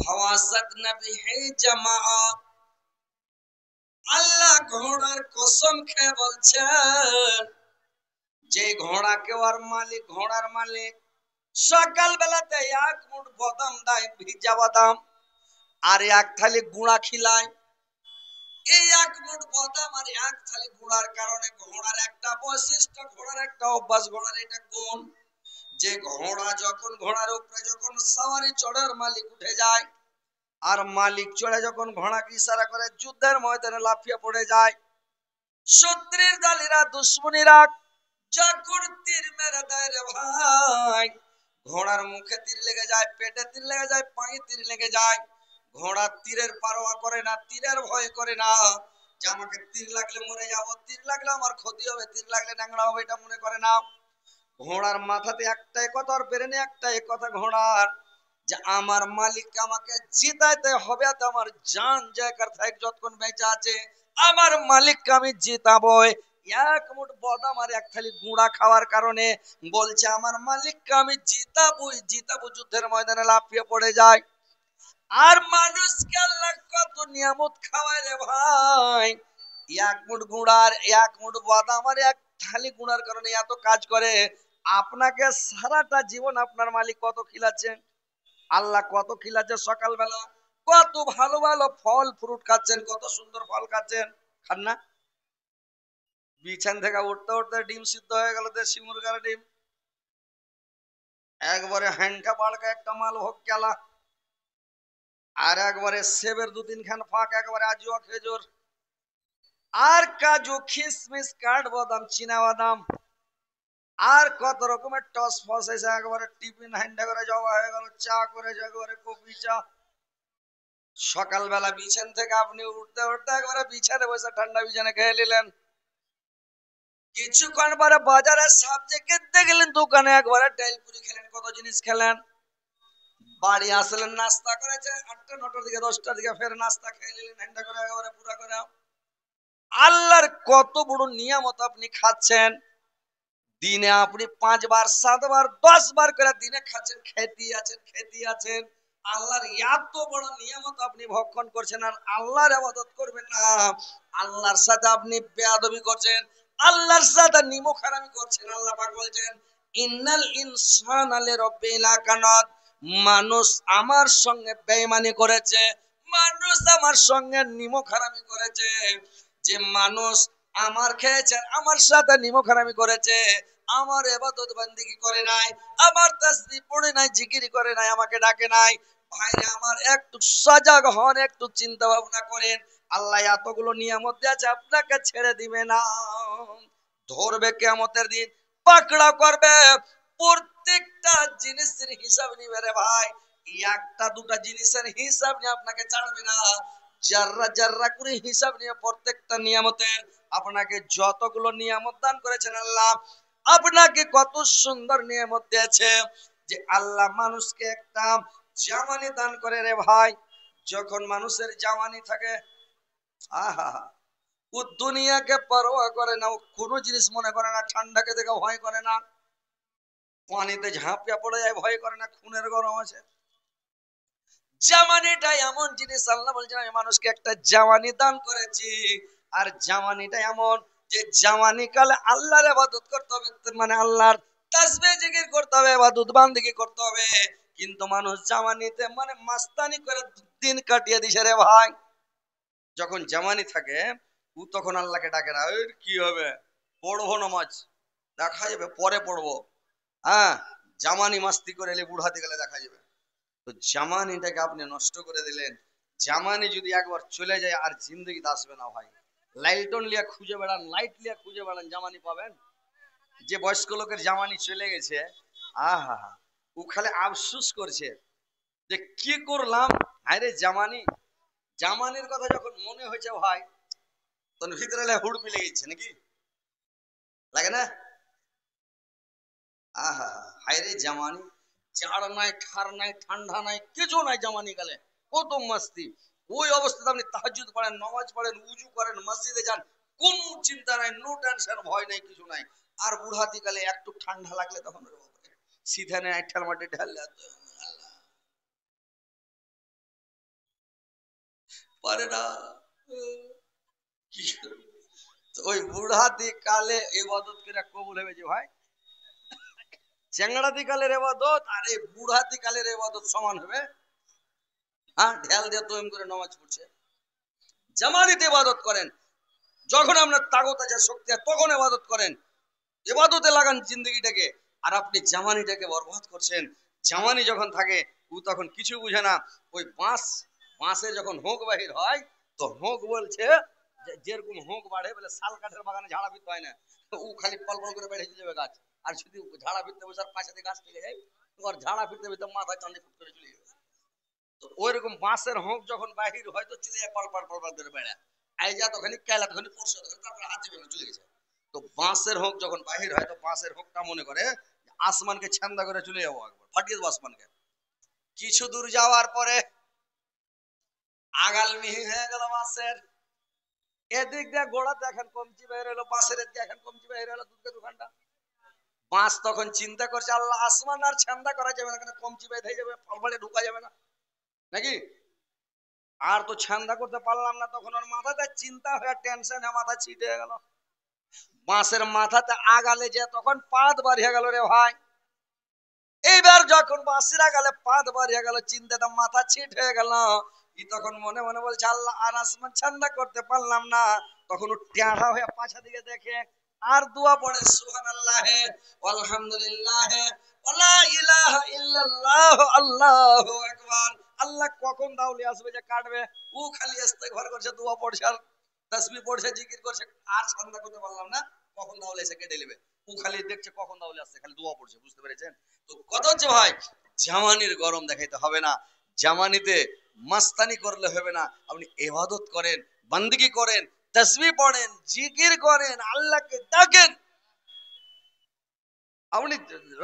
ফাওয়াসাতনা বিহি জামাআ। আল্লাহ ঘোড়ার কসম খেয়ে বলছেন, যে ঘোড়াকে ওর মালিক, ঘোড়ার মালিক সকাল বেলাতে এক মুঠ বাদাম দেয়, ভিজা বাদাম, আর এক থালি গুঁড়া খিলায়। এই এক মুঠ বাদাম আর এক থালি গুঁড়ার কারণে ঘোড়ার একটা বৈশিষ্ট্য, ঘোড়ার একটা অভ্যাস, ঘোড়ার এটা গুণ, যে ঘোড়া যখন ঘোড়ার উপরে যখন সওয়ারি চড়ার মালিক উঠে যায়, আর মালিক চড়ে যখন ঘোড়াকে ইশারা করে যুদ্ধের ময়দানে লাফিয়ে পড়ে যায়, শত্রুর দলেরা দুশ্মনীরা যখন তীর মেরে দেয় রে ভাই, ঘোড়ার মুখে তীর লেগে যায়, পেটে তীর লেগে যায়, পায়ে তীর লেগে যায়, ঘোড়া তীরের পারোয়া করে না, তীরের ভয় করে না, যে আমাকে তীর লাগলে মরে যাব, তীর লাগলে আমার ক্ষতি হবে, তীর লাগলে ন্যাংরা হবে, এটা মনে করে না। ঘোড়ার মাথাতে একটাই কথা, আর বেরেনে একটাই কথা ঘোড়ার, যে আমার মালিককে আমাকে জিতাইতে হবে, তো আমার জান জায়গার থাক যতক্ষণ বেঁচে আছে আমার মালিককে আমি জিতাবো। এক মুঠ বাদাম আর এক থালি গুঁড়া খাওয়ার কারণে বলছে আমার মালিককে আমি জিতাবই জিতাবো, যুদ্ধের ময়দানে লাফিয়ে পড়ে যায়। আর মানুষকে আল্লাহ কত নিয়ামত খাওয়ায় রে ভাই, এক মুঠ গুঁড়ার, এক মুঠ বাদাম আর এক থালি গুঁড়ার কারণে এত কাজ করে। আপনাকে সারাটা জীবন আপনার মালিক কত খিলাচ্ছেন, আল্লাহ কত খিলাচ্ছে, সকালবেলা কত ভালো ভালো ফল ফ্রুট খাচ্ছেন, কত সুন্দর ফল খাচ্ছেন, খান না? বিছান থেকে উঠতে উঠতে ডিম সিদ্ধ হয়ে গেল, দেশি মুরগার ডিম, একবারে হ্যাংকা বাড়কা একটা মাল ভোগ গেলা, আর একবারে সেবের দু তিন খান ফাঁক, একবারে আজিও খেজুর, আর কাজু খিসমিস কাঠবাদাম চীনা বাদাম, আর কত রকমের টস ফস এসে একবারে টিফিন হ্যান্ডা করে যাওয়া হয়ে গেল, চা করে একবারে কফি চা। সকালবেলা বিছান থেকে আপনি উঠতে উঠতে একবারে বিছানে বসে ঠান্ডা বিছানে খেয়ে নিলেন, কিছুক্ষণ পরে বাজারে সবজি কিনতে গেলেন, দোকানে একবারে ডালপুরি খেলেন, কত জিনিস খেলেন, বাড়ি আসলেন নাস্তা করেছে 8টা 9টার দিকে 10টার দিকে, ফের নাস্তা খেয়ে নিলেন হ্যান্ডা করে একবারে পুরা করে। আল্লাহর কত বড় নিয়ামত আপনি খাচ্ছেন, দিনে আপনি 5 বার 7 বার 10 বার করে দিনে খাচ্ছেন, খেতে আছেন খেতে আছেন। আল্লাহর এত বড় নিয়ামত আপনি ভক্ষণ করছেন, আর আল্লাহর ইবাদত করবেন না, আল্লাহর সাথে আপনি বেয়াদবি করছেন, আল্লাহর সাথে নিমখহারামি করছেন। আল্লাহ পাক বলছেন ইন্নাল ইনসানা লিরাব্বিহি লাকানাত, মানুষ আমার সঙ্গে বেঈমানি করেছে, মানুষ আমার সঙ্গে নিমখহারামি করেছে, যে মানুষ আমার খেয়েছে, আমার সাথে নিমখহারামি করেছে, আমার ইবাদত বান্দিগি করে নাই, আমার তাসবিহ পড়ে নাই, জিকির করে নাই, আমাকে ডাকে নাই। ভাইরা আমার একটু সজাগ হন, একটু চিন্তা ভাবনা করেন, আল্লাহ এতগুলো নিয়ামত দিয়েছে, আপনাকে ছেড়ে দিবে না, ধরবে কিয়ামতের দিন, পাকড়াও করবে, প্রত্যেকটা জিনিসের হিসাব নিবে রে ভাই, একটা দুটা জিনিসের হিসাব নিয়ে আপনাকে ছাড়বে না, জাররা জাররা করে হিসাব নিয়ে প্রত্যেকটা নিয়ামতের, আপনাকে যতগুলো নিয়ামত দান করেছেন আল্লাহ, আপনাকে কত সুন্দর নিয়ামত দিয়েছে, যে আল্লাহ মানুষকে একটা জাওয়ানি দান করে রে ভাই, যখন মানুষের জাওয়ানি থাকে, আহা, ও দুনিয়াকে পরোয়া করে না, ও কোনো জিনিস মনে করে না, ঠান্ডাকে দেখে ভয় করে না, পানিতে ঝাঁপিয়ে পড়ে যায় ভয় করে না, খুনের গরম আছে। জাওয়ানিটা এমন জিনিস, আল্লাহ বলছেন আমি মানুষকে একটা জাওয়ানি দান করেছি, আর জাওয়ানিটা এমন যে জাওয়ানি কালে আল্লাহর ইবাদত করতে হবে, মানে আল্লাহর তাসবিহ জিকির করতে হবে, ইবাদত বান্দিগি করতে হবে, কিন্তু মানুষ জাওয়ানিতে মানে মাস্তানি করে দিন কাটিয়ে দিছে রে ভাই। যখন জাওয়ানি থাকে ও তখন আল্লাহকে ডাকে না, এর কি হবে, পড়বো নামাজ, দেখা যাবে পরে পড়বো, হ্যাঁ জামানি মাস্তি করে এলে বুড়াতে গেলে দেখা যাবে। তো জামানিটাকে আপনি নষ্ট করে দিলেন, জামানি যদি একবার চলে যায় আর জিন্দগিতে আসবে না ভাই। লাইটন লিয়া খুঁজে বেড়ান, লাইট লিয়া খুঁজে বেড়ান, জামানি পাবেন? যে বয়স্ক লোকের জামানি চলে গেছে, আহা, ও খালি আফসুস করছে যে কি করলাম, আরে জামানি, জামানির কথা যখন মনে হয়েছে ভাই, তখন ভিতরে হুড়পি লেগেছে নাকি, লাগে না? আহা, হায়রে জামানি, চার নাই, ঠার নাই, ঠান্ডা নাই, কিছু নাই, জামানি গেলে কত মাস্তি। ওই অবস্থাতে আপনি তাহাজ্জুদ পড়েন, নামাজ পড়েন, উজু করেন, মসজিদে যান, কোনো চিন্তা নাই, নো টেনশন, ভয় নাই, কিছু নাই। আর বুড়াতি কালে একটু ঠান্ডা লাগলে তখন সিধা নেই আইঠাল মাটি ঢাললে পারে না। কি ওই বুড়াতি কালে ইবাদত করে কবুল হবে যে ভাই, চ্যাংড়াতি কালের ইবাদত আর এই বুড়াতি কালের ইবাদত সমান হবে? হ্যাঁ, ঢেল দিয়ে তো এম করে নামাজ পড়ছে। জামানিতে ইবাদত করেন, যখন আপনার তাগত আছে, শক্তি আছে, তখন ইবাদত করেন, ইবাদতে লাগান জিন্দগিটাকে। আর আপনি জামানিটাকে বরবাদ করছেন। জামানি যখন থাকে ও তখন কিছু বুঝে না। ওই বাঁশে যখন হোঁক বাহির হয়, তো হোঁক বলছে যেরকম হোঁক বাড়ে বলে শাল কাঠের বাগানে ঝাড়া ফিরতে হয় না, ও খালি পল পল করে বেড়ে যাবে গাছ। আর যদি ঝাড়া ফিরতে বসে পাশে গাছ থেকে যায়, তোমার ঝাড়া ফিরতে ফিরতে মাথা চাঁদে ফুট করে চলে যাবে। তো ওইরকম বাঁশের হোঁক যখন বাহির হয় তো চলে যায়, পাল পাল করে বেড়া এই যা তখনই কেলা তখনই পড়ছে, তারপরে হাত চেপে চলে গেছে। তো বাঁশের হোক যখন বাহির হয়, তো বাঁশের হোকটা মনে করে আসমানকে ছান্দা করে চলে যাবো, একবার ফাটিয়ে দেবো আসমানকে। কিছু দূর যাওয়ার পরে আগাল মিহি হয়ে গেল বাঁশের, এদিক দিয়ে গোড়াতে এখন কমচি বের হলো, বাঁশের এদিকে এখন কমচি বের হলো, দুধের দোকানটা। বাঁশ তখন চিন্তা করছে, আল্লাহ আসমান আর ছান্দা করা যাবে না, কমচি বেঁধে যাবে, ফলফলে ঢুকা যাবে না নাকি। আর তো ছান্দা করতে পারলাম না, তখন ওর মাথাতে চিন্তা হয়ে টেনশনে মাথা ছিটে গেল। বাঁশের মাথাতে আগালে যে তখন পাত বাড়িয়ে গেল রে ভাই। এইবার যখন বাঁশিরা গেলে পাত বাড়িয়ে গেল, চিন্তাটা মাথা ছিট হয়ে গেল। ই তখন মনে মনে বলছে, আল্লাহ আর আসমান ঠান্ডা করতে পারলাম না। তখন ও টেঁড়া হয়ে পাছা দিকে দেখে আর দোয়া পড়ে, সুবহানাল্লাহ আলহামদুলিল্লাহ ওয়ালা ইলাহা ইল্লাল্লাহ আল্লাহু আকবার। আল্লাহ কখন দাউলি আসবে যে কাটবে, ও খালি ইস্তেগফার করছে, দোয়া পড়ছে, আর তাসবিহ পড়ছে, জিকির করছে। আর ঠান্ডা করতে পারলাম না, কখন দাউলি এসে কেটে নেবে। ও খালি দেখছে কখন দাউলি আসছে, খালি দোয়া পড়ছে। বুঝতে পেরেছেন? তো কথা হচ্ছে ভাই, জামানির গরম দেখাইতে হবে না, জামানিতে মাস্তানি করলে হবে না। আপনি ইবাদত করেন, বান্দিগি করেন, তাসবিহ পড়েন, জিকির করেন, আল্লাহকে ডাকেন। আপনি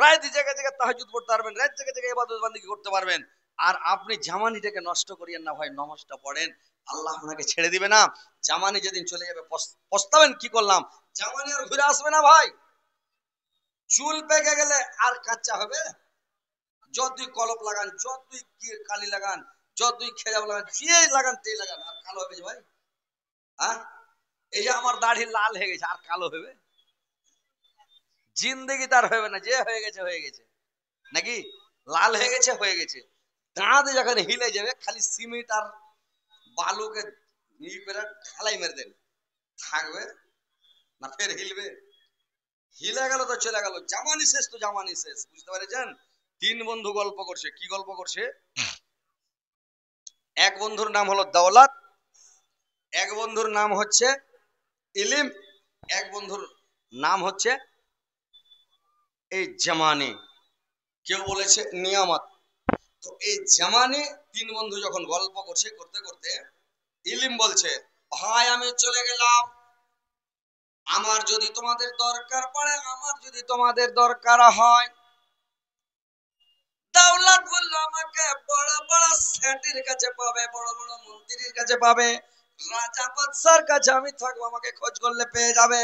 রাত জায়গা জায়গা তাহাজ্জুদ পড়তে পারবেন, রাত জায়গা জায়গা ইবাদত বান্দিগি করতে পারবেন। আর আপনি জামানিটাকে নষ্ট করিয়েন না ভাই, নামাজটা পড়েন, আল্লাহ আপনাকে ছেড়ে দিবে না। জামানি যেদিন চলে যাবে পস্তাবেন কি করলাম। জামানি আর ঘুরে আসবে না ভাই। চুল পেকে গেলে আর কাঁচা হবে? যতই কলপ লাগান, যতই কালি লাগান, যতই খেজাব লাগান, যে লাগান তে লাগান, আর কালো হবে ভাই? হ্যাঁ, এই যে আমার দাড়ি লাল হয়ে গেছে, আর কালো হবে? জিন্দগি তার হবে না, যে হয়ে গেছে হয়ে গেছে নাকি। লাল হয়ে গেছে হয়ে গেছে। দাঁত যখন হিলে যাবে, খালি সিমেন্ট আর বালুকে করে ঢালাই মেরে দেন, থাকবে না ফের হিলবে? হিলে গেল তো চলে গেল, জামানি শেষ তো জামানি শেষ। বুঝতে পেরেছেন? তিন বন্ধু গল্প করছে। কি গল্প করছে? এক বন্ধুর নাম হলো দৌলত, এক বন্ধুর নাম হচ্ছে ইলিম, এক বন্ধুর নাম হচ্ছে এই জামানি, কেউ বলেছে নিয়ামত। তো এই জামানি তিন বন্ধু যখন গল্প করছে, করতে করতে ইলিম বলছে, ভাই আমি চলে গেলাম, আমার যদি তোমাদের দরকার পড়ে, আমার যদি তোমাদের দরকার হয়। দাওলাত বলল, আমাকে বড় বড় সেটির কাছে পাবে, বড় বড় মন্ত্রীর কাছে পাবে, রাজা বাদশার কাছে আমি থাকবো, আমাকে খোঁজ করলে পেয়ে যাবে।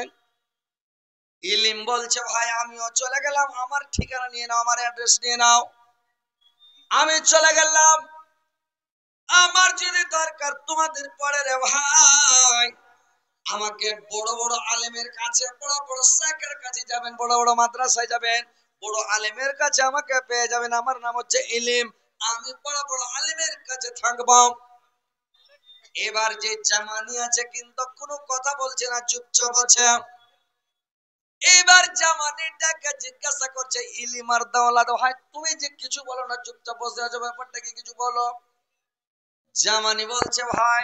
ইলিম বলছে, ভাই আমিও চলে গেলাম, আমার ঠিকানা নিয়ে নাও, আমার অ্যাড্রেস নিয়ে নাও, আমি চলে গেলাম। আমার যদি দরকার তোমাদের পড়ে রে ভাই, আমাকে বড় বড় আলেমের কাছে, বড় বড় শেখের কাছে যাবেন, বড় বড় মাদ্রাসায় যাবেন, বড় আলেমের কাছে আমাকে পেয়ে যাবেন। আমার নাম হচ্ছে ইলিম, আমি বড় বড় আলেমের কাছে থাকবো। এবার যে জামানি আছে কিন্তু কোনো কথা বলছে না, চুপচাপ আছে। এবার জামানিটাকে জিজ্ঞাসা করছে ইলিম আর দাওলাত, ভাই তুমি যে কিছু বলো না, চুপচাপ বসে আছো, ব্যাপারটা কি কিছু বলো। জামানি বলছে, ভাই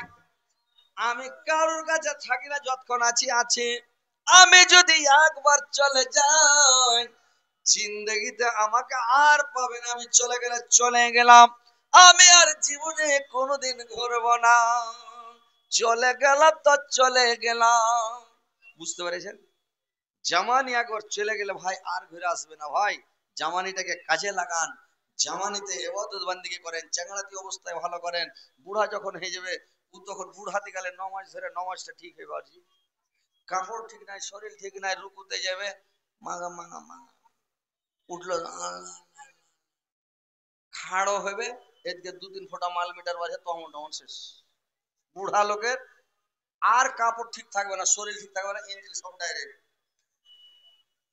আমি কারোর কাছে থাকি না, যতক্ষণ আছি আছি, আমি যদি একবার চলে যাই, জিন্দগিতে আমাকে আর পাবে না, আমি চলে গেলে চলে গেলাম, আমি আর জীবনে কোনোদিন ঘুরবো না, চলে গেলাম তো চলে গেলাম। বুঝতে পেরেছেন? জামানি একবার চলে গেলে ভাই আর ঘুরে আসবে না ভাই। জামানিটাকে কাজে লাগান, জামানিতে ইবাদত বান্দিগি করেন, চ্যাংড়াতি অবস্থায় ভালো করেন। বুড়া যখন হয়ে যাবে, ও তখন বুড়াতে গেলে নমাজ ধরে নমাজটা ঠিক হয়ে পারছি, কাপড় ঠিক নাই, শরীর ঠিক নাই, রুকুতে যাবে মাগা মাগা মাগা, উঠলো খাড়ো হবে, এদিকে দু তিন ফোঁটা মাল মিটার বাজে, তখন শেষ। বুড়া লোকের আর কাপড় ঠিক থাকবে না, শরীর ঠিক থাকবে না, ইঞ্জিন সব ডাইরেক্ট।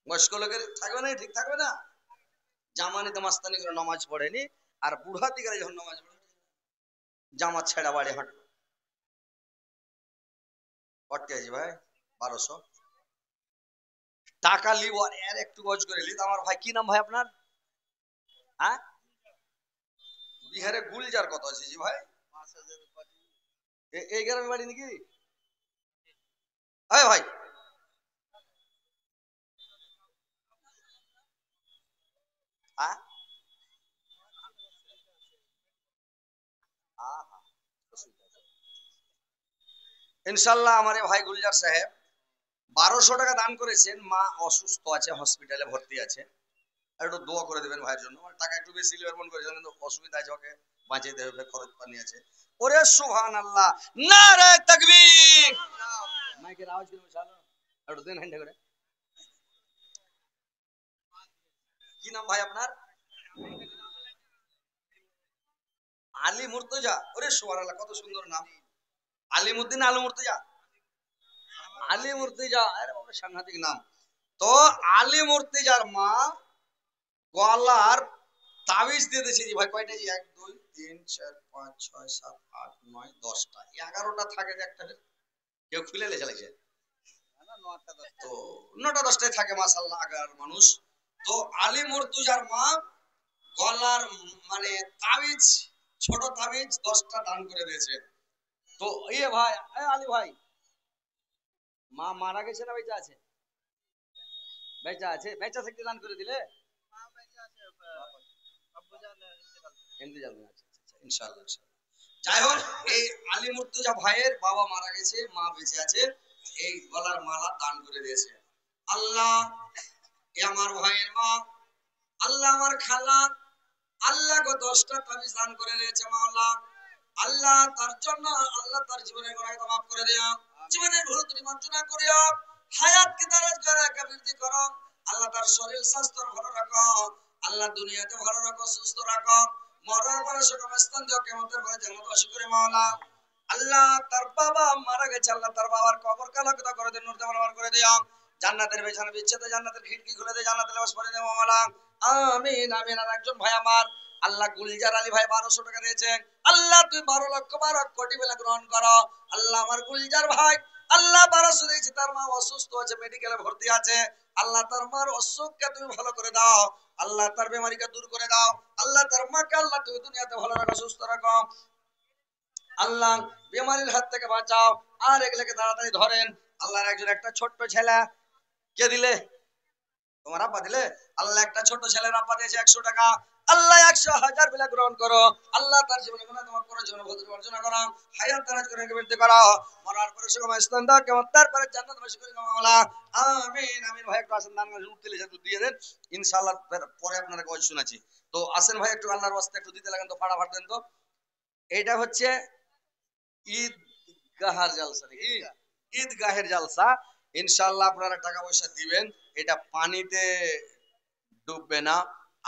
বয়স্ক লোকের থাকবে না, ঠিক থাকবে না, জামানিতে মাস্তানি করে নামাজ পড়েনি, আর বুড়া দিকে যখন নামাজ পড়ে জামা ছেড়া বাড়ি হাঁটবে। কটকে আছি ভাই 1200 টাকা লিব, আর এর একটু গজ করে লিত। আমার ভাই কি নাম ভাই আপনার? হ্যাঁ, বিহারে গুলজার কত আছে জি ভাই? এই গ্রামে বাড়ি নাকি? এই ভাই হ্যাঁ, ইনশাল্লাহ আমার এই ভাই গুলজার সাহেব 1200 টাকা দান করেছেন। মা অসুস্থ আছে, হসপিটালে ভর্তি আছে, আর একটু দোয়া করে দেবেন ভাইয়ের জন্য। টাকা একটু বেশি লিবার মন করেছেন, কিন্তু অসুবিধা আছে, ওকে বাঁচিয়ে দেবে, খরচ পানি আছে। ওরে সুবহানাল্লাহ, নারে তাকবীর। মাইকের আওয়াজ কিন্তু চালো, একটু দেন হ্যান্ডে করে। কি নাম ভাই আপনার? আলী মুর্তজা। ওরে সুবহানাল্লাহ, কত সুন্দর নাম। আলিমউদ্দিন, আলু মুর্তজা, আলী মুর্তজা, আরে বাবা সাংঘাতিক নাম। তো আলী মুর্তজার মা গলার তাবিজ দিয়ে দিয়েছে জি ভাই। কয়টা জি? 1 2 3 4 5 6 7 8 9 10টা, 11টা থাকে যে একটা কেউ খুলে লেখা লাগছে। তো 9টা 10টায় থাকে মাশাআল্লাহ আগার মানুষ। তো আলী মুর্তজার মা গলার মানে তাবিজ, ছোট তাবিজ 10টা দান করে দিয়েছে। তো ইয়ে ভাই, আলী ভাই, মা মারা গেছে না বেঁচে আছে? বেঁচে আছে, বেঁচে থাকতে দান করে দিলে ইন্তেজার নেই। আচ্ছা আচ্ছা, ইনশাআল্লাহ ইনশাআল্লাহ। যাই হোক, এই আলী মুর্তজা ভাইয়ের বাবা মারা গেছে, মা বেঁচে আছে, এই গলার মালা দান করে দিয়েছে। আল্লাহ, এ আমার ভাইয়ের মা, আল্লাহ আমার খালা, আল্লাহ গো 10টা তাবিজ দান করে দিয়েছে মাওলা। আল্লাহ তার জন্য, আল্লাহ তার জীবনের গুনাহ মাফ করে দিও, জীবনের ভুল ত্রুটি মার্জনা করিও, হায়াতকে দারাজ করে বৃদ্ধি করো। আল্লাহ তার শরীর স্বাস্থ্য ভালো রাখো, আল্লাহ দুনিয়াতে ভালো রাখো, সুস্থ রাখো, মরার পরে সকল স্থান দিও, কিয়ামতের পরে জান্নাতবাসী করে মাওলা। আল্লাহ তার বাবা মারা গেছে, আল্লাহ তার বাবার কবর কালাকতা করে দিও, নূর জামান করে দিও, জান্নাতের বিছানা বিছিয়ে জান্নাতের খিড়কি খুলে দে, জান্নাতের লেবাস পরে দে মাওলা। আমিন আমিন। আর একজন ভাই আমার আল্লাহ গুলজার আলী ভাই 1200 টাকা দিয়েছেন, আল্লাহ তুই 12,12,00,000,000 বেলা গ্রহণ করো। আল্লাহ আমার গুলজার ভাই আল্লাহ 1200 দিয়েছে, তার মা অসুস্থ আছে, মেডিকেলে ভর্তি আছে, আল্লাহ তার মার অসুখকে তুমি ভালো করে দাও, আল্লাহ তার বেমারিকে দূর করে দাও, আল্লাহ তার মাকে আল্লাহ তুমি দুনিয়াতে ভালো রাখো, সুস্থ রাখো, আল্লাহ বেমারির হাত থেকে বাঁচাও। আর এগুলোকে তাড়াতাড়ি ধরেন। আল্লাহর একজন একটা ছোট্ট ছেলে, কে দিলে? তোমার আব্বা দিলে। আল্লাহ একটা ছোট ছেলের আব্বা দিয়েছে 100 টাকা, আল্লাহ 100,000 বেলা গ্রহণ করো। আল্লাহ তার জীবনে গুনাহ তোমার করে জীবনে ভদ্র অর্জনা করো, হায়াত দারাজ করে বৃদ্ধি করো, মরার পরে সুগম স্থান দাও, কিয়ামতের পরে জান্নাতবাসী করে নাও মাওলা। আমিন আমিন। ভাই একটু আসেন, দান উঠতে লেছে একটু দিয়ে দেন, ইনশাআল্লাহ পরে আপনারা গজ শোনাচ্ছি। তো আসেন ভাই, একটু আল্লাহর ওয়াস্তে একটু দিতে লাগেন তো, ফাড়াফাড় দেন তো। এটা হচ্ছে ঈদ গাহার জালসা নাকি? ঈদ গাহের জালসা। ইনশাআল্লাহ আপনারা টাকা পয়সা দিবেন, এটা পানিতে ডুববে না,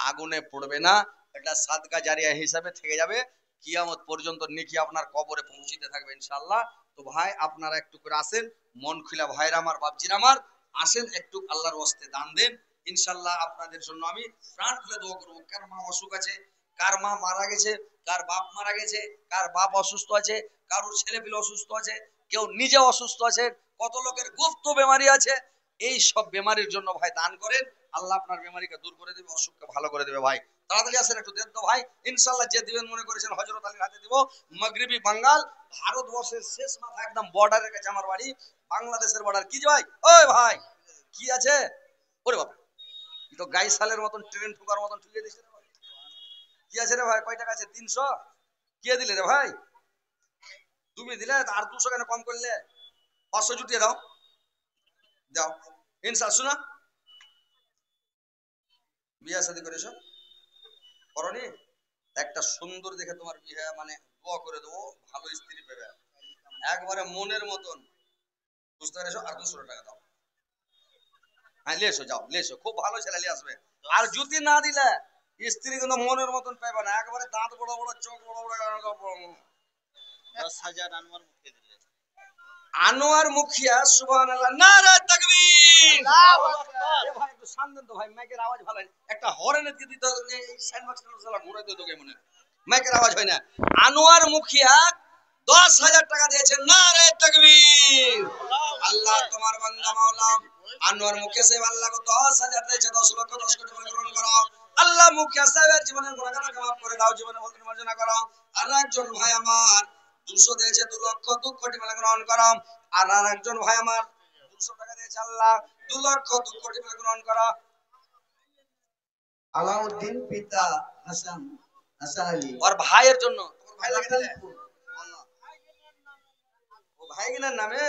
আগুনে পড়বে না, এটা সাদকা জারিয়া হিসাবে থেকে যাবে, কিয়ামত পর্যন্ত নেকি আপনার কবরে পৌঁছিতে থাকবে ইনশাআল্লাহ। তো ভাই আপনারা একটু করে আসেন, মন খুলে ভাইরা আমার, বাপজির আমার, আসেন একটু আল্লাহর ওয়াস্তে দান দেন। ইনশাআল্লাহ আপনাদের জন্য আমি প্রাণ খুলে দোয়া করবো। কার মা অসুখ আছে, কার মা মারা গেছে, কার বাপ মারা গেছে, কার বাপ অসুস্থ আছে, কারোর ছেলে পিলে অসুস্থ আছে, কেউ নিজে অসুস্থ আছে, কত লোকের গুপ্ত বেমারি আছে, এই সব বেমারির জন্য ভাই দান করেন, আল্লাহ আপনার বেমারিকে দূর করে দেবে, অসুখকে ভালো করে দেবে। ভাই তাড়াতাড়ি আসেন, একটু দেন তো ভাই। ইনশাআল্লাহ যে দিবেন মনে করেছেন হযরত আলীর হাতে দিব। মাগরিবি বাঙ্গাল, ভারতবর্ষের শেষ মাথা, একদম বর্ডারের কাছে আমার বাড়ি, বাংলাদেশের বর্ডার। কি যে ভাই, ওই ভাই কি আছে? ওরে বাবা, তো গাইসালের মতন ট্রেন ঠুকার মতন ঠুকিয়ে দিছে রে ভাই। কি আছে রে ভাই, কয় টাকা আছে? 300। কে দিলে রে ভাই? তুমি দিলে, আর 200 কেন কম করলে? 500 জুটিয়ে দাও, দাও। ইনশাআল্লাহ। শোনা, বিয়ে শাদী করেছো, করনি? একটা সুন্দর দেখে তোমার বিয়ে মানে দোয়া করে দেবো, ভালো স্ত্রী পেবে, একবারে মনের মতন, বুঝতে পেরেছো? আর 200 টাকা দাও। হ্যাঁ লেসো, যাও লেসো, খুব ভালো ছেলে নিয়ে আসবে। আর যদি না দিলে স্ত্রী কিন্তু মনের মতন পাবে না, একবারে দাঁত বড় বড়, চোখ বড় বড়, 10,000 আনোয়ার মুখে দিলে। আনোয়ার মুখিয়া সুবহানাল্লাহ নারে তাকবীর আল্লাহু আকবার। এ ভাই একটু শান্ত দেন তো ভাই, মাইকের আওয়াজ ভালো হয়। একটা হর্নের দিতে দিতে এই সাইড মাস্টার শালা ঘুরে দিতে তোকে মনে মাইকের আওয়াজ হয় না। আনোয়ার মুখিয়া 10,000 টাকা দিয়েছেন, নারে তাকবীর। আল্লাহ তোমার বান্দা মাওলা আনোয়ার মুখিয়া সাহেব আল্লাহ কো 10,000 দিয়েছে, 10 লক্ষ 10 কোটি টাকা গ্রহণ করো। আল্লাহ মুখিয়া সাহেবের জীবনের গুনাহকে মাফ করে দাও, জীবনে ভুল মার্জনা করো। আর একজন ভাই আমার 200 দিয়েছে, 2 লক্ষ 2 কোটি টাকা গ্রহণ করো। আর একজন ভাই আমার 200 টাকা দিয়েছে, আল্লাহ 2 লক্ষ 2 কোটি টাকা গ্রহণ করো। আলাউদ্দিন পিতা হাসান হাসান আলী ওর ভাইয়ের জন্য, তোর ভাই লাগে দিলে ও ভাইগিনার নামে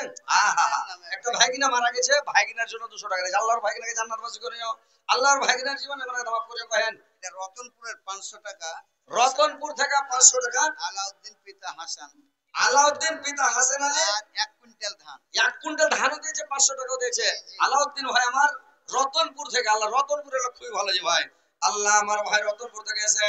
একটা ভাইগিনা মারা গেছে, ভাইগিনার জন্য 200 টাকা দিয়েছে। আল্লাহর ভাইগিনাকে জান্নাতবাসী করিও, আল্লাহর ভাইগিনার জীবনে গুনাহ মাফ করিও। কহেন এটা রতনপুরের 500 টাকা, রতনপুর থেকে 500 টাকা, আলাউদ্দিন পিতা হাসান, আলাউদ্দিন পিতা হাসান আলী আর 1 কুইন্টাল ধান। 1 কুইন্টাল ধানও দিয়েছে, 500 টাকাও দিয়েছে। আলাউদ্দিন ভাই আমার রতনপুর থেকে, আল্লাহ রতনপুরের লোক খুবই ভালো জি ভাই। আল্লাহ আমার ভাই রতনপুর থেকে এসে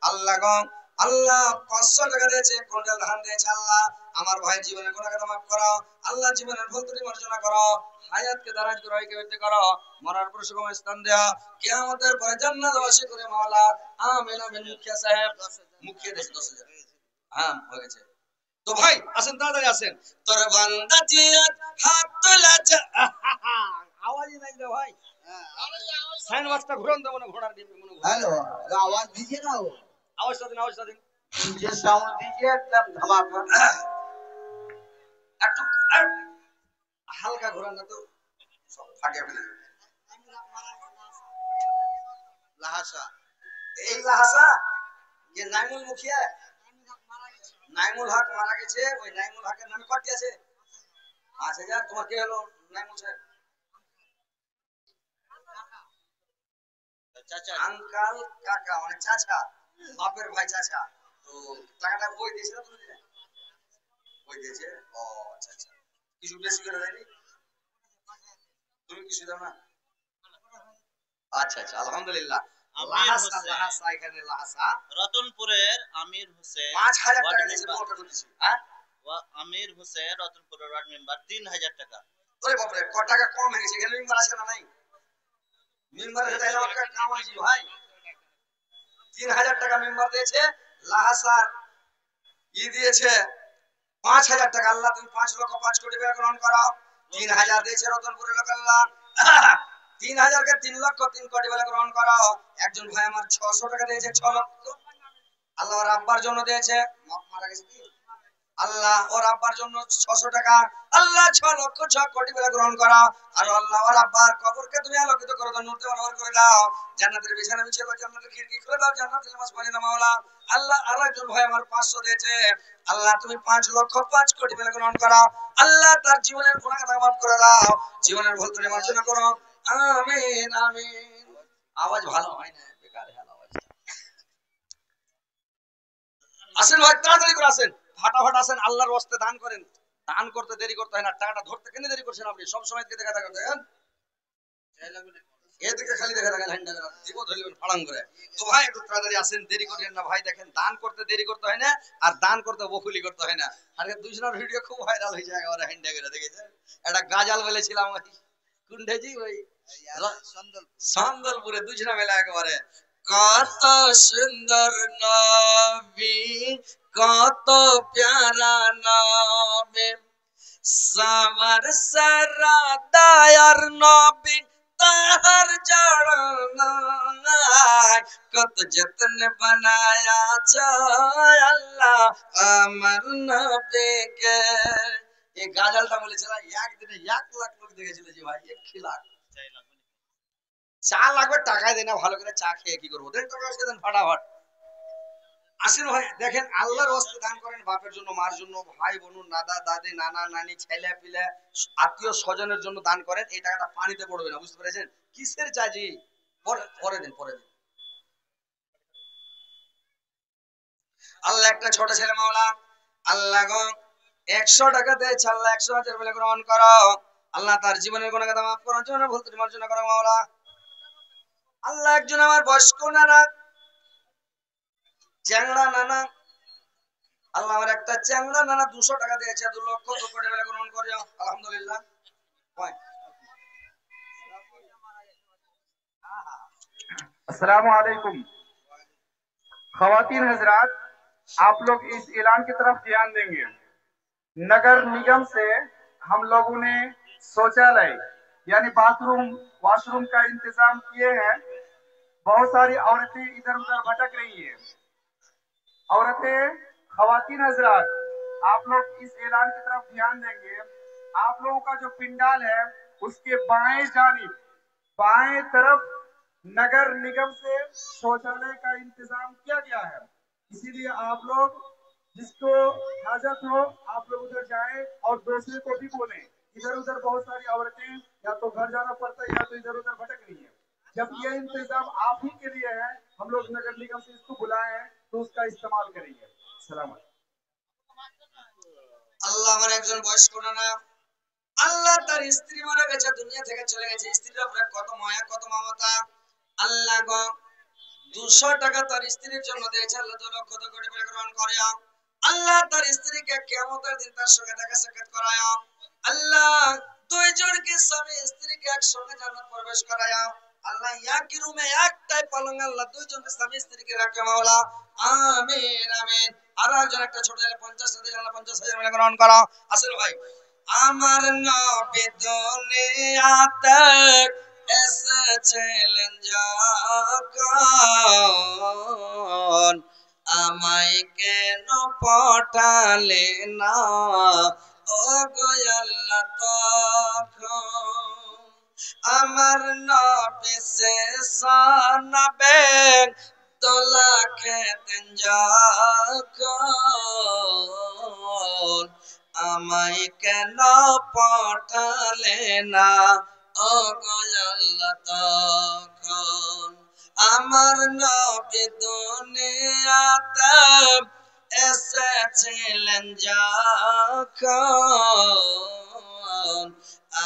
আল্লাহ গো আল্লাহ 500 টাকা দিয়েছে, 1 কুইন্টাল ধান দিয়েছে। আল্লাহ আমার ভাই জীবনের গুনাহকে মাফ করো, আল্লাহ জীবনের ভুল ত্রুটি মার্জনা করো, হায়াতকে দারাজ করো, ঐক্যবদ্ধ করো, মরার পর সুগম স্থান দেও, কিয়ামতের পরে জান্নাতবাসী করে মাওলা। আমিন আমিন। মুখিয়া সাহেব মুখিয়া দেশ 10,000 হ্যাঁ হয়ে গেছে। তো ভাই আসেন, তাড়াতাড়ি আসেন। তোর বান্দা জিয়াত হাত তোলা আওয়াজই নাই রে ভাই। সাইন ওয়াজটা ঘুরান দেব না, ঘোড়ার ডিম মনে ঘুরে। हेलो आवाज दीजिए ना वो আওয়াজটা দিন, আওয়াজটা দিন डीजे साउंड दीजिए एकदम धमाका একটু হালকা ঘোরান না তো সব ফাটিয়ে ফেলে। লাহাসা এই লাহাসা যে নাইমুল মুখিয়া, নাইমুল হক মারা গেছে। ওই নাইমুল হকের নামে কটি আছে? 5,000। তোমার কে হলো নাইমুল সাহেব? চাচা, আঙ্কাল কাকা মানে চাচা, বাপের ভাই চাচা। তো টাকাটা ওই দিয়েছিল, তুমি দিলে? ওই দিয়েছে। ও আচ্ছা আচ্ছা, কিছু বেশি করে দেয়নি? তুমি কিছু দাও না? আচ্ছা আচ্ছা, আলহামদুলিল্লাহ। লাহাসা, লাহাসা, এখানে লাহাসা রতনপুরের আমির হোসেন 5,000 টাকা ওয়ার্ড দিয়েছে, মেম্বার, বলতে বলছি। হ্যাঁ আমির হোসেন রতনপুরের ওয়ার্ড মেম্বার 3,000 টাকা। ওরে বাপরে, ক টাকা কম হয়ে গেছে। এখানে মেম্বার আছে না নাই? মেম্বারের তাইলে একটা কাম হয়েছে ভাই। 3,000 টাকা মেম্বার দিয়েছে। লাহাসার দিয়েছে 5,000 টাকা। আল্লাহ তুমি 5 লক্ষ 5 কোটি টাকা গ্রহণ করো। 3,000 দিয়েছে রতনপুরের লোক, আল্লাহ 3,000 কে 3 লক্ষ 3 কোটি টাকা গ্রহণ করো। একজন ভাই আমার 600 টাকা দিয়েছে, 6 লক্ষ। আল্লাহ ওর আব্বার জন্য দিয়েছে, মারা গেছে কি? আল্লাহ ওর আব্বার জন্য 600 টাকা। আল্লাহ 6 লক্ষ 6 কোটি টাকা গ্রহণ করো। আর আল্লাহ ওর আব্বার কবরকে তুমি আলোকিত করে দাও, নূর দিয়ে আলোকিত করে দাও, জান্নাতের বিছানা বিছিয়ে দাও, জান্নাতের খিড়কি খুলে দাও, জান্নাতের নামাজ পড়িয়ে দাও মাওলা। আল্লাহ আরেকজন ভাই আমার 500 দিয়েছে। আল্লাহ তুমি 5 লক্ষ 5 কোটি টাকা গ্রহণ করো। আল্লাহ তার জীবনের গুনাহ মাফ করে দাও, জীবনের ভুল ত্রুটি মার্জনা করো। আমিন আমিন। আওয়াজ ভালো হয় না, বেকার হলো আওয়াজটা। আসেন ভাই, তাড়াতাড়ি করে আসেন, ফাটাফাট আসেন। আল্লাহর ওয়াস্তে দান করেন, দান করতে দেরি করতে হয় না। টাকাটা ধরতে কেন দেরি করছেন আপনি? সব সময় কে দেখা থাকেন, এদিকে খালি দেখা থাকেন, হ্যান্ডা করে দিব ধরলেন ফাড়াং করে। তো ভাই একটু তাড়াতাড়ি আসেন, দেরি করেন না ভাই। দেখেন দান করতে দেরি করতে হয় না, আর দান করতে বকুলি করতে হয় না। আর দুজনের ভিডিও খুব ভাইরাল হয়েছে, একেবারে হ্যান্ডা করে দেখেছেন। একটা গাজাল বলেছিলাম ওই কুন্ডেজি, ওই সন্দলপুরে দুজনা মেলা একেবারে। কত সুন্দর নবী, কত প্যারা নবী, সবার সারা দায়ার নবী, তাহার জড়নায় কত যত্ন বানায়া আল্লাহ আমার নবীকে। এই গাজালটা বলেছিল একদিনে 1 লাখ লোক দেখেছিল জি ভাই, 1 লাখ। চা লাগবে, টাকায় দেয় না, ভালো করে চা খেয়ে কি করবো? দেন টাকা দেন ফাটাফাট। আসেন ভাই, দেখেন আল্লাহর ওয়াস্তে দান করেন, বাপের জন্য, মার জন্য, ভাই বোন, দাদা দাদি, নানা নানি, ছেলে পিলে, আত্মীয় স্বজনের জন্য দান করেন। এই টাকাটা পানিতে পড়বে না, বুঝতে পেরেছেন? কিসের চাজি? পরে দিন, পরে দিন। আল্লাহ একটা ছোট ছেলে মাওলা, আল্লাহ গো 100 টাকা দিয়েছে, আল্লাহ 100,000 বলে গ্রহণ করো। আল্লাহ তার জীবনের গুনাহ মাফ করো, জীবনের ভুল ত্রুটি মার্জনা করো মাওলা। আল্লাহ একজন আমার বয়স্ক নানা, চ্যাংড়া নানা, আল্লাহ আমার একটা চ্যাংড়া নানা 200 টাকা দিয়েছে, 2 লক্ষ তো কোটি বেলা গ্রহণ করি আলহামদুলিল্লাহ। হয়। अस्सलाम वालेकुम। खवातीन हजरात, आप लोग इस ऐलान की तरफ ध्यान देंगे। नगर निगम से हम लोगों ने शौचालय यानी बाथरूम वॉशरूम का इंतजाम किए हैं। बहुत सारी औरतें इधर उधर भटक रही हैं। औरतें, खवातीन हजरात, आप लोग इस ऐलान की तरफ ध्यान देंगे। आप लोगों का जो पिंडाल है उसके बाएं तरफ नगर निगम से शौचालय का इंतजाम किया गया है। इसीलिए आप लोग जिसको हाजत हो आप लोग उधर जाएं और दूसरे को भी बोलें। इधर उधर बहुत सारी औरतें या तो घर जाना पड़ता है या तो इधर उधर भटक रही है। जब ये इंतजाम आप ही के लिए है, हम लोग नगर निगम से इसको बुलाए हैं तो उसका इस्तेमाल करेंगे। सलाम। আল্লাহ আমার একজন বয়স্ক নানা, আল্লাহ তার স্ত্রী মারা গেছে, দুনিয়া থেকে চলে গেছে। স্ত্রীর উপরে কত মায়া কত মমতা। আল্লাহ গো 200 টাকা তার স্ত্রীর জন্য দিয়েছে, আল্লাহ 2 লক্ষ তো কোটি টাকা গ্রহণ করে। আল্লাহ তার স্ত্রীকে কিয়ামতের দিন তার সঙ্গে দেখা সাক্ষাৎ করায়। আল্লাহ দুইজনকে স্বামী স্ত্রীকে একসঙ্গে জান্নাত প্রবেশ করায়। আল্লাহ একই রুমে একটাই পালঙ্ক, আল্লাহ দুইজনকে স্বামী স্ত্রীকে রাখে মাওলা। আমিন আমিন। আর একজন একটা ছোট ছেলে 50 টাকা, আল্লাহ 50,000 টাকা গ্রহণ করো। আসলে ভাই আমার নবী দুনিয়াতে এসেছিলেন যখন, আমায় কেন পাঠালে না ও গো আল্লাহ তখন। আমার নবী শেষ নবে দোলা খেতেন যখন, আমায় কেন পাঠালে না ও গো আল্লাহ তখন। আমার নবী দুনিয়াতে এসেছিলেন যখন,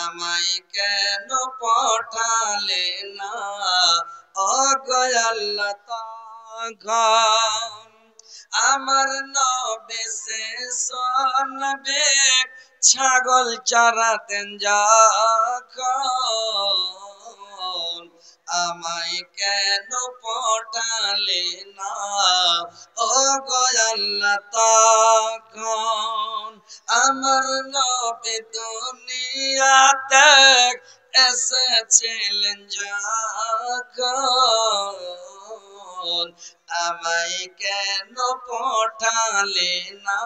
আমায় কেন পাঠালে না ও গো আল্লাহ তখন। আমার নবী শেষ নবে ছাগল চরাতেন যখন, আমায় কেন পাঠালে না ও গো আল্লাহ তখন। আমার নবী দুনিয়াতে এসেছিলেন যখন, আমায় কেন পাঠালে না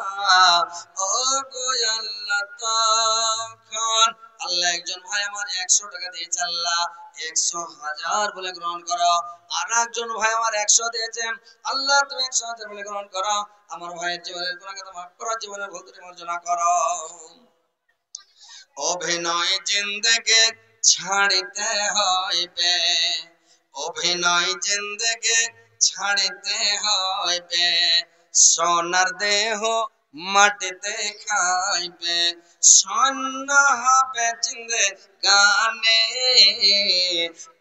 ও গো আল্লাহ তখন। আল্লাহ একজন ভাই আমার 100 টাকা দিয়েছে, আল্লাহ 100,000 বলে গ্রহণ করো। আর একজন ভাই আমার 100 দিয়েছেন, আল্লাহ তুমি 100,000 বলে গ্রহণ করো। আমার ভাইয়ের জীবনের গুনাহ কথা মাফ করো, জীবনের ভুল ত্রুটি মার্জনা করো। অভিনয় জিন্দেগি ছাড়িতে হইবে, অভিনয় জিন্দেগি ছাড়িতে হইবে, সোনার দেহ মাটিতে খাইবে, স্বর্ণ হবে জিন্দেগানে,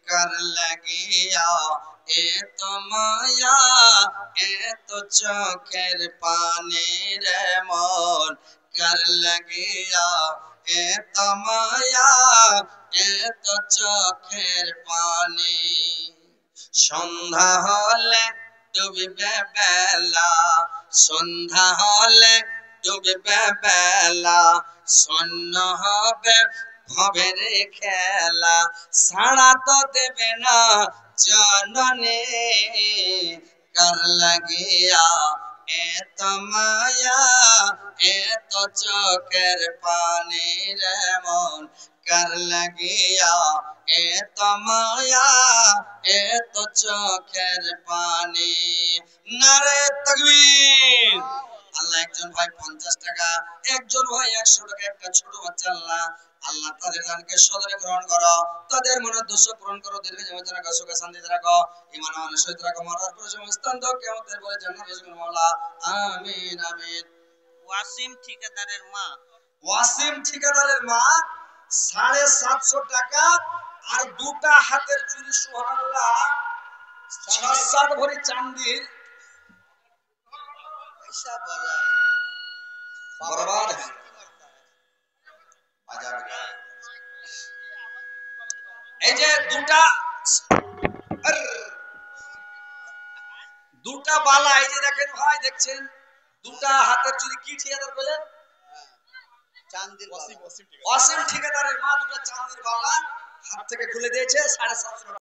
কার লাগিয়া এত মায়া এত চোখের পানি রে মন, কার লাগিয়া এত মায়া এত চোখের পানি। সন্ধ্যা হলে ডুবিবে বেলা, সন্ধ্যা হলে ডুবিবে বেলা, স্বর্ণ হবে ভবের খেলা, সাড়া তো দেবে না জননী, কার লাগিয়া এত মায়া এত চোখের পানি রে মন, কার লাগিয়া এত মায়া এত চোখের পানি। নারে তাকবীর। আল্লাহ একজন ভাই 50 টাকা, একজন ভাই 100 টাকা, একটা ছোট বাচ্চা আল্লাহ আল্লাহ তাদের দানকে সদরে গ্রহণ করো, তাদের মনের দোষ পূরণ করো, দীর্ঘ জীবন রাখো, সুখে শান্তিতে রাখো, ঈমান আমানের সহিত রাখো, মরার পরে সমস্তান তো কিয়ামতের পরে জান্নাত নসিব মাওলা। আমিন আমিন। ওয়াসিম ঠিকাদারের মা, ওয়াসিম ঠিকাদারের মা 750 টাকা আর 2টা হাতের চুড়ি, সুবহানাল্লাহ, 6-7 ভরি চাঁদির পয়সা বজায় बर्बाद है বাজাবে এই যে দুটা বালা এই যে দেখেন ভাই দেখছেন দুটা হাতের চুরি কি ঠিকাদার বলেন অসীম ঠিকাদারের মা দুটা চাঁদের বালা হাত থেকে খুলে দিয়েছে 7.5